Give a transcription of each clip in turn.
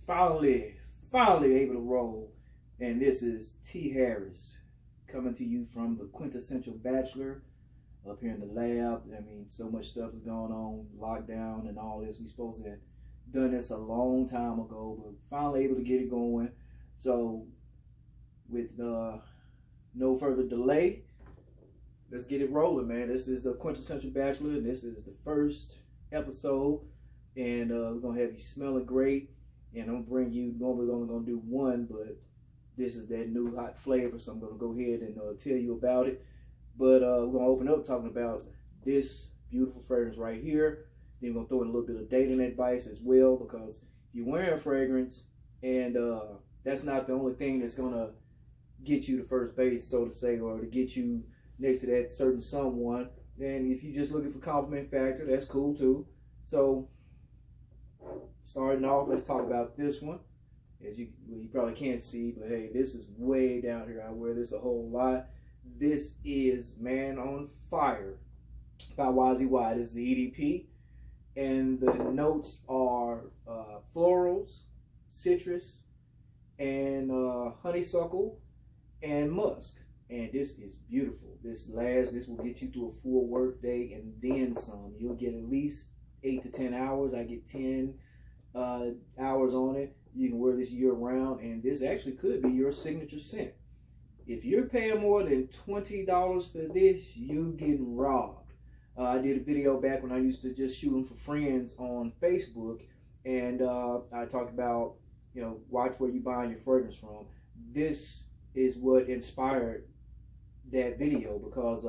finally able to roll. And this is T. Harris coming to you from the Quintessential Bachelor up here in the lab. I mean, so much stuff is going on, lockdown and all this. We supposed to have done this a long time ago, but finally able to get it going. So with no further delay, let's get it rolling, man. This is the Quintessential Bachelor, and this is the first episode, and we're gonna have you smelling great. And I'm gonna bring you, normally only gonna do one, but this is that new hot flavor, so I'm gonna go ahead and tell you about it. But we're gonna open up talking about this beautiful fragrance right here. Then we're gonna throw in a little bit of dating advice as well, because if you're wearing a fragrance and that's not the only thing that's gonna get you to first base, so to say, or to get you next to that certain someone. And if you're just looking for compliment factor, that's cool too. So starting off, let's talk about this one. As you probably can't see, but hey, this is way down here. I wear this a whole lot. This is Man on Fire by YZY. This is the EDP, and the notes are florals, citrus, and honeysuckle and musk. And this is beautiful. This will get you through a full work day and then some. You'll get at least 8 to 10 hours. I get 10 hours on it. You can wear this year round, and this actually could be your signature scent. If you're paying more than $20 for this, you're getting robbed. I did a video back when I used to just shoot them for friends on Facebook, and I talked about, watch where you buying your fragrance from. This is what inspired that video, because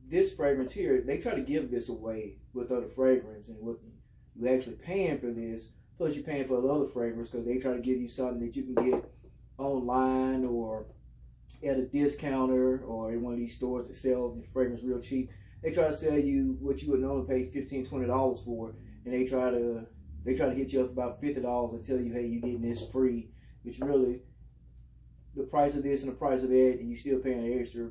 this fragrance here, they try to give this away with other fragrance, and what you're actually paying for this, plus you're paying for the other fragrance, because they try to give you something that you can get online or at a discounter or in one of these stores that sell the fragrance real cheap. They try to sell you what you would normally pay $15, $20 for, and they try to hit you up about $50 and tell you, hey, you're getting this free, which really, the price of this and the price of that, and you still paying an extra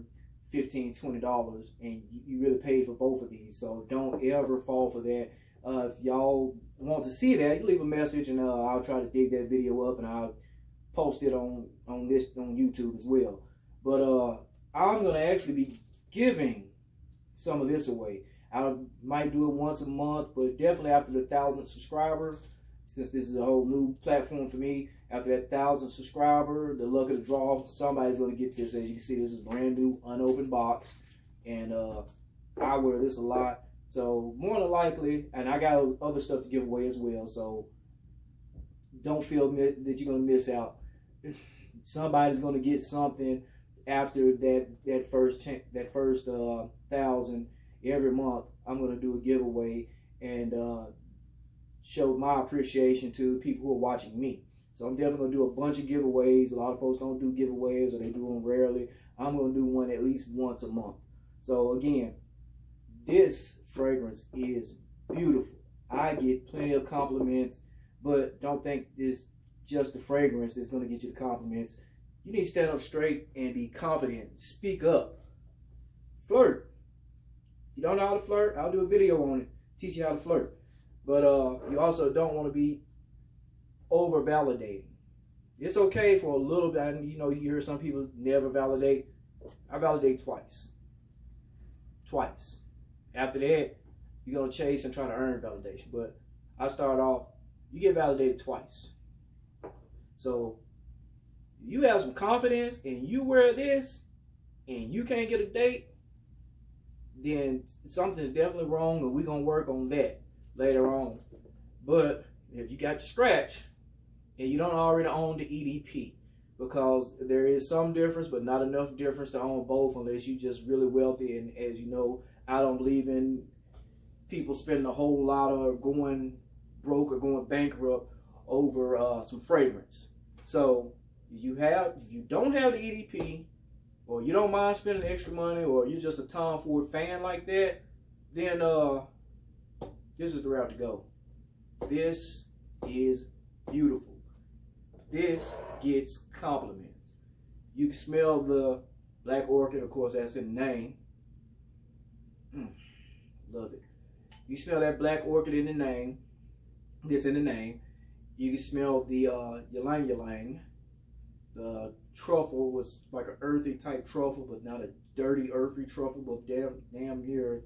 $15, $20, and you really pay for both of these. So don't ever fall for that. If y'all want to see that, you leave a message, and I'll try to dig that video up, and I'll post it on YouTube as well. But I'm gonna actually be giving some of this away. I might do it once a month, but definitely after the 1,000 subscriber, since this is a whole new platform for me, after that 1,000 subscriber, the luck of the draw, somebody's gonna get this. As you can see, this is a brand new unopened box, and I wear this a lot. So more than likely, and I got other stuff to give away as well, so don't feel that you're gonna miss out. Somebody's gonna get something after that first 1,000 every month. I'm gonna do a giveaway and show my appreciation to people who are watching me. So I'm definitely gonna do a bunch of giveaways. A lot of folks don't do giveaways, or they do them rarely. I'm gonna do one at least once a month. So again, this fragrance is beautiful. I get plenty of compliments, but don't think it's just the fragrance that's gonna get you the compliments. You need to stand up straight and be confident. Speak up. Flirt. If you don't know how to flirt, I'll do a video on it, teach you how to flirt. But you also don't want to be over validating. It's okay for a little bit. You hear some people never validate. I validate twice. Twice. After that, you're going to chase and try to earn validation. But I start off, you get validated twice. So you have some confidence and you wear this and you can't get a date, then something's definitely wrong, and we're going to work on that later on. But if you got the scratch and you don't already own the EDP, because there is some difference, but not enough difference to own both unless you're just really wealthy. And as you know, I don't believe in people spending a whole lot or going broke or going bankrupt over some fragrance. So if you don't have the EDP, or you don't mind spending extra money, or you're just a Tom Ford fan like that, then this is the route to go. This is beautiful. This gets compliments. You can smell the black orchid, of course, that's in the name. Love it. You smell that black orchid in the name. This in the name. You can smell the ylang ylang. The truffle was like an earthy type truffle, but not a dirty earthy truffle, but damn near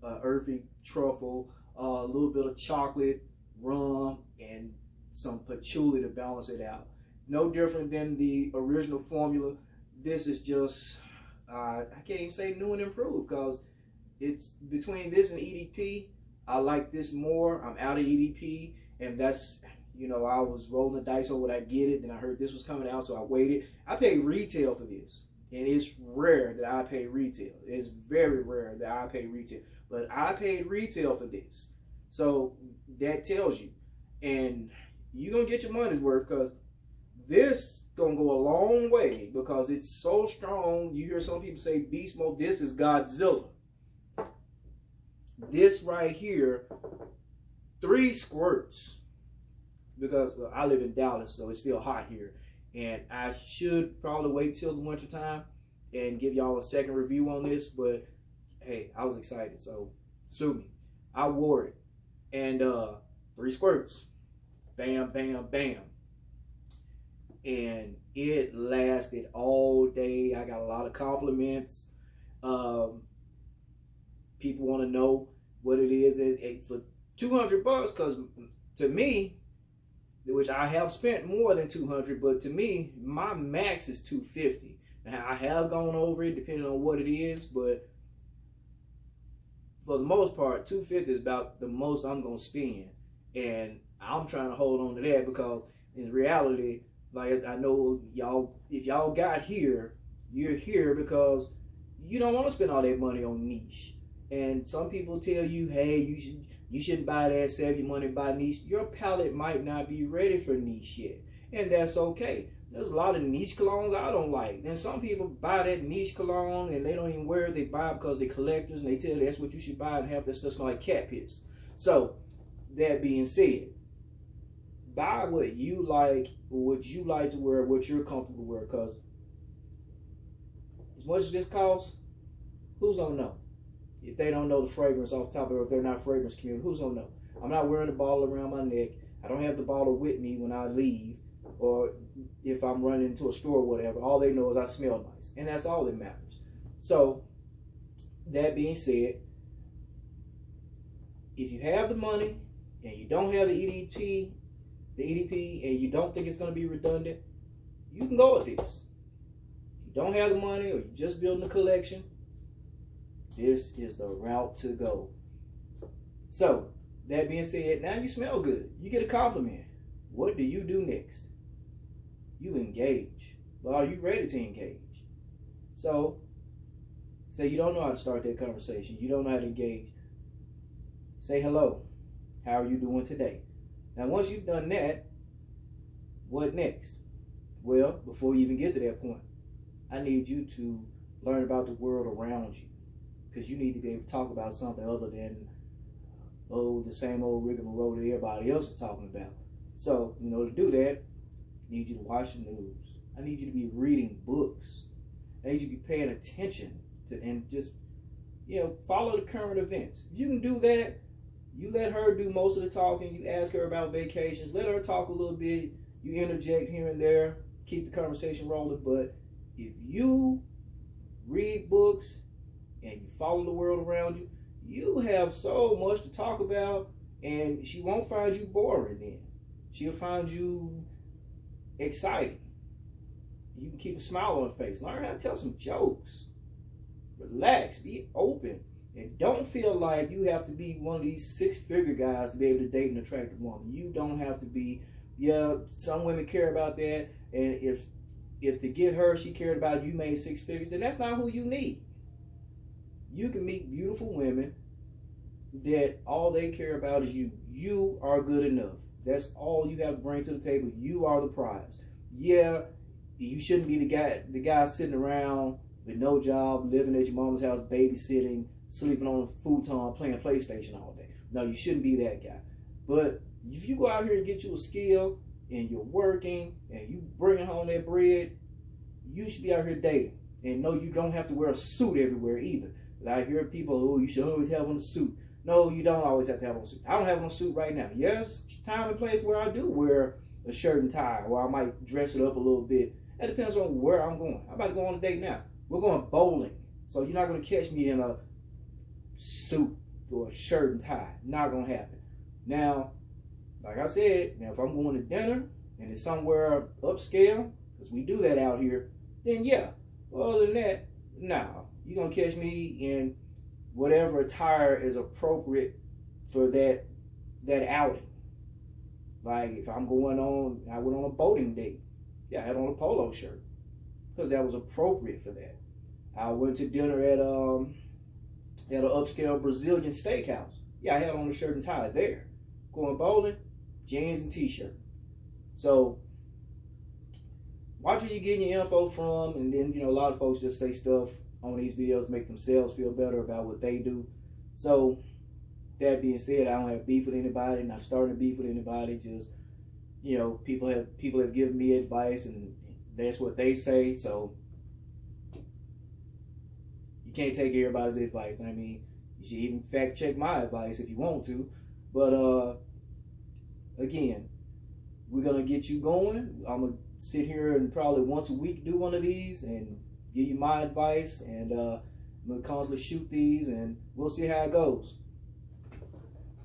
earthy truffle. A little bit of chocolate, rum, and some patchouli to balance it out. No different than the original formula. This is just, I can't even say new and improved, because it's between this and EDP. I like this more. I'm out of EDP, and that's, you know, I was rolling the dice on would I get it, then I heard this was coming out, so I waited. I paid retail for this, and it's rare that I pay retail. It's very rare that I pay retail, but I paid retail for this. So that tells you, and you're gonna get your money's worth, because this gonna go a long way, because it's so strong. You hear some people say beast mode. This is Godzilla. This right here, 3 squirts, because I live in Dallas, so it's still hot here, and I should probably wait till the winter time and give y'all a second review on this, but hey, I was excited, so sue me. I wore it, and 3 squirts, bam, bam, bam, and it lasted all day. I got a lot of compliments. People want to know what it is. It's for $200, because to me, which I have spent more than $200, but to me, my max is $250. Now, I have gone over it depending on what it is, but for the most part, $250 is about the most I'm gonna spend, and I'm trying to hold on to that, because in reality, like, I know y'all, if y'all got here, you're here because you don't want to spend all that money on niche. And some people tell you, hey, you shouldn't buy that, save your money, buy niche. Your palate might not be ready for niche yet, and that's okay. There's a lot of niche colognes I don't like. And some people buy that niche cologne and they don't even wear it. They buy it because they're collectors, and they tell you that's what you should buy, and have that stuff smell like cat piss. So, that being said, buy what you like to wear, what you're comfortable with, because as much as this costs, who's gonna know? If they don't know the fragrance off the top of it, if they're not fragrance community, who's gonna know? I'm not wearing the bottle around my neck. I don't have the bottle with me when I leave, or if I'm running into a store or whatever. All they know is I smell nice, and that's all that matters. So, that being said, if you have the money and you don't have the EDP, and you don't think it's going to be redundant, you can go with this. If you don't have the money, or you're just building a collection, this is the route to go. So, that being said, now you smell good. You get a compliment. What do you do next? You engage. Well, are you ready to engage? So, say you don't know how to start that conversation. You don't know how to engage. Say hello. How are you doing today? Now, once you've done that, what next? Well, before you even get to that point, I need you to learn about the world around you, because you need to be able to talk about something other than, oh, the same old rigmarole that everybody else is talking about. So, in order to do that, I need you to watch the news. I need you to be reading books. I need you to be paying attention to, and just, follow the current events. If you can do that, you let her do most of the talking. You ask her about vacations. Let her talk a little bit. You interject here and there. Keep the conversation rolling. But if you read books and you follow the world around you, you have so much to talk about, and she won't find you boring then. She'll find you exciting. You can keep a smile on her face. Learn how to tell some jokes. Relax. Be open. And don't feel like you have to be one of these 6-figure guys to be able to date an attractive woman. You don't have to be. Yeah, some women care about that. And if to get her, she cared about you made 6 figures, then that's not who you need. You can meet beautiful women that all they care about is you. You are good enough. That's all you have to bring to the table. You are the prize. Yeah, you shouldn't be the guy sitting around with no job, living at your mama's house, babysitting, sleeping on a futon, playing PlayStation all day. No, you shouldn't be that guy. But if you go out here and get you a skill, and you're working, and you bringing home that bread, you should be out here dating. And no, you don't have to wear a suit everywhere either. But I hear people, oh, you should always have on a suit. No, you don't always have to have on a suit. I don't have on a suit right now. Yes, time and place where I do wear a shirt and tie, or I might dress it up a little bit. That depends on where I'm going. I'm about to go on a date now. We're going bowling. So you're not going to catch me in a suit or a shirt and tie. Not going to happen. Now, like I said, now if I'm going to dinner and it's somewhere upscale, because we do that out here, then yeah. Well, other than that, nah. You're going to catch me in whatever attire is appropriate for that outing. Like if I went on a boating date. Yeah, I had on a polo shirt because that was appropriate for that. I went to dinner at an upscale Brazilian steakhouse. Yeah, I had on a shirt and tie there. Going bowling, jeans and t-shirt. So watch where you're getting your info from, and then a lot of folks just say stuff on these videos make themselves feel better about what they do. So that being said, I don't have beef with anybody, not starting to beef with anybody. Just people have given me advice, and that's what they say. So you can't take everybody's advice. I mean, you should even fact check my advice if you want to. But again, we're gonna get you going. I'm gonna sit here and probably once a week do one of these and give you my advice, and I'm gonna constantly shoot these, and we'll see how it goes.